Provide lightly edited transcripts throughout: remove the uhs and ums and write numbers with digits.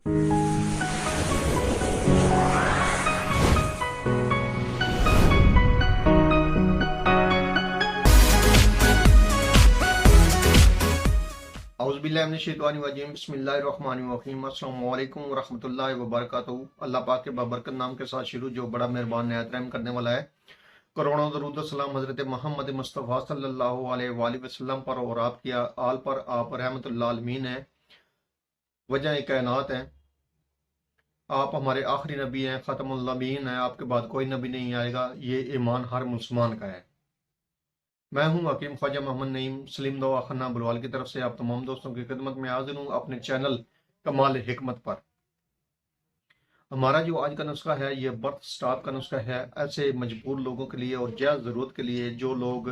औज़ुबिल्लाहिमिनश्शैतानिर्रजीम बिस्मिल्लाहिर्रहमानिर्रहीम अस्सलामु अलैकुम वरहमतुल्लाहि वबरकातुहू। अल्लाह पाक के बाबरकत नाम के साथ शुरू जो बड़ा मेहरबान निहायत रहम करने वाला है। करोड़ों दरूद सलाम हज़रत मोहम्मद मुस्तफ़ा सल्लल्लाहु अलैहि वसल्लम पर और आपकी आल पर आप रहमतुल आलमीन हैं, वजह कायनात हैं। आप हमारे आखिरी नबी हैं, ख़तमुल नबीन हैं, आपके बाद कोई नबी नहीं आएगा। ये ईमान हर मुसलमान का है। मैं हूं हकीम ख्वाजा मोहम्मद नईम सलीम दवा खन्ना बुलवाल की तरफ से आप तमाम दोस्तों की खिदमत में हाजिर हूं अपने चैनल कमाल हिकमत पर। हमारा जो आज का नुस्खा है ये बर्थ स्टॉप का नुस्खा है, ऐसे मजबूर लोगों के लिए और जायज़ ज़रूरत के लिए जो लोग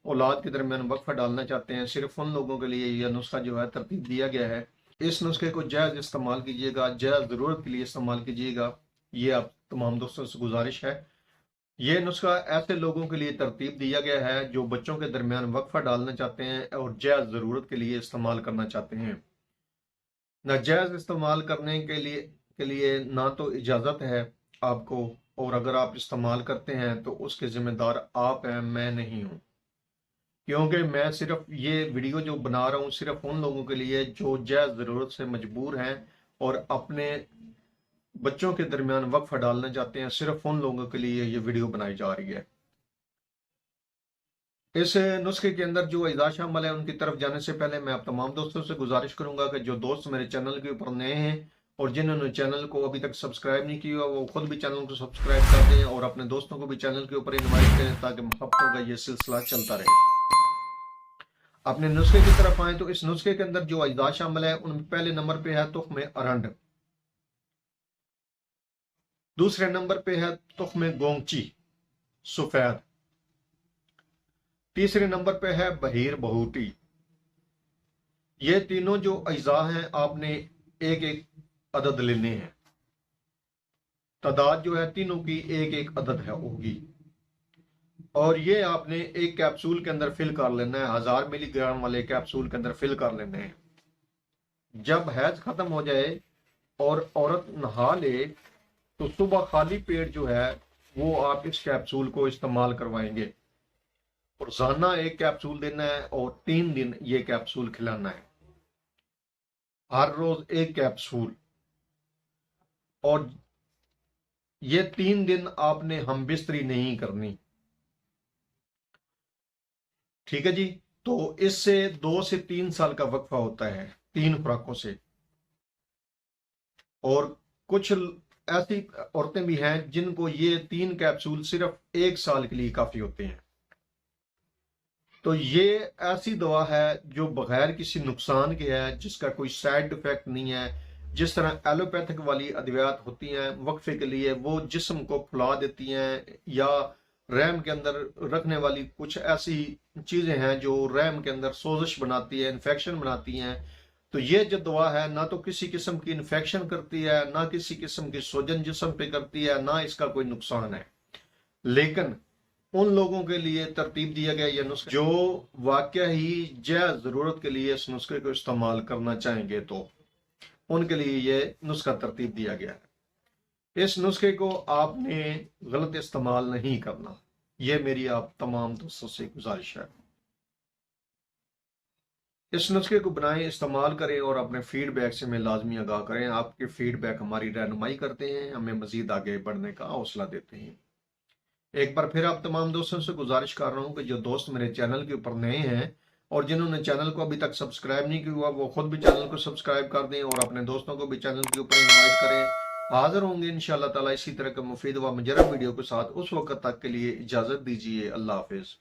औलाद के दरमियान वक्फा डालना चाहते हैं, सिर्फ उन लोगों के लिए यह नुस्खा जो है तरतीब दिया गया है। इस नुस्खे को जायज़ इस्तेमाल कीजिएगा, जायज़ ज़रूरत के लिए इस्तेमाल कीजिएगा, ये आप तमाम दोस्तों से गुजारिश है। ये नुस्खा ऐसे लोगों के लिए तरतीब दिया गया है जो बच्चों के दरमियान वक्फा डालना चाहते हैं और जायज़ ज़रूरत के लिए इस्तेमाल करना चाहते हैं। नाजायज़ इस्तेमाल करने के लिए ना तो इजाज़त है आपको, और अगर आप इस्तेमाल करते हैं तो उसके ज़िम्मेदार आप हैं, मैं नहीं हूँ। क्योंकि मैं सिर्फ ये वीडियो जो बना रहा हूँ सिर्फ उन लोगों के लिए जो जायज़ ज़रूरत से मजबूर हैं और अपने बच्चों के दरमियान वक्फा डालना चाहते हैं, सिर्फ उन लोगों के लिए ये वीडियो बनाई जा रही है। इस नुस्खे के अंदर जो अज़ा शामिल है उनकी तरफ जाने से पहले मैं आप तमाम दोस्तों से गुजारिश करूंगा कि जो दोस्त मेरे चैनल के ऊपर नए हैं और जिन्होंने चैनल को अभी तक सब्सक्राइब नहीं किया वो खुद भी चैनल को सब्सक्राइब कर दें और अपने दोस्तों को भी चैनल के ऊपर इनवाइट करें ताकि मोहब्बतों का ये सिलसिला चलता रहे। अपने नुस्खे की तरफ आए तो इस नुस्खे के अंदर जो अज़ा शामिल है उनमें पहले नंबर पे है तुख्म अरंड, दूसरे नंबर पे है तुख्म गोंगची सफेद, तीसरे नंबर पे है बहीर बहूटी। ये तीनों जो अज्जा हैं आपने एक एक अदद लेने हैं। तादाद जो है तीनों की एक एक अदद है होगी और ये आपने एक कैप्सूल के अंदर फिल कर लेना है। 1000 मिलीग्राम वाले कैप्सूल के अंदर फिल कर लेने हैं। जब हैज खत्म हो जाए और औरत नहा ले तो सुबह खाली पेट जो है वो आप इस कैप्सूल को इस्तेमाल करवाएंगे। रोजाना एक कैप्सूल देना है और 3 दिन ये कैप्सूल खिलाना है, हर रोज एक कैप्सूल। और ये 3 दिन आपने हम बिस्तरी नहीं करनी, ठीक है जी। तो इससे 2 से 3 साल का वक्फा होता है 3 खुराकों से। और कुछ ऐसी औरतें भी हैं जिनको ये 3 कैप्सूल सिर्फ 1 साल के लिए काफी होते हैं। तो ये ऐसी दवा है जो बगैर किसी नुकसान के है, जिसका कोई साइड इफेक्ट नहीं है। जिस तरह एलोपैथिक वाली अद्वियात होती हैं वक्फे के लिए, वो जिस्म को फुला देती हैं, या रहम के अंदर रखने वाली कुछ ऐसी चीजें हैं जो रहम के अंदर सोजिश बनाती है, इन्फेक्शन बनाती हैं। तो ये जो दवा है ना तो किसी किस्म की इन्फेक्शन करती है, ना किसी किस्म की सोजन जिस्म पे करती है, ना इसका कोई नुकसान है। लेकिन उन लोगों के लिए तरतीब दिया गया यह नुस्खा जो वाकया ही जायज़ जरूरत के लिए इस नुस्खे को इस्तेमाल करना चाहेंगे, तो उनके लिए यह नुस्खा तरतीब दिया गया है। इस नुस्खे को आपने गलत इस्तेमाल नहीं करना, यह मेरी आप तमाम दोस्तों से गुजारिश है। इस नुस्खे को बनाएं, इस्तेमाल करें और अपने फीडबैक से हमें लाजमी आगाह करें। आपके फीडबैक हमारी रहनुमाई करते हैं, हमें मजीद आगे बढ़ने का हौसला देते हैं। एक बार फिर आप तमाम दोस्तों से गुजारिश कर रहा हूं कि जो दोस्त मेरे चैनल के ऊपर नए हैं और जिन्होंने चैनल को अभी तक सब्सक्राइब नहीं किया वो खुद भी चैनल को सब्सक्राइब कर दें और अपने दोस्तों को भी चैनल के ऊपर इनवाइट करें। हाजिर होंगे इंशाअल्लाह ताला इसी तरह के मुफीद व मुजर्रब वीडियो के साथ। उस वक्त तक के लिए इजाजत दीजिए। अल्लाह हाफिज।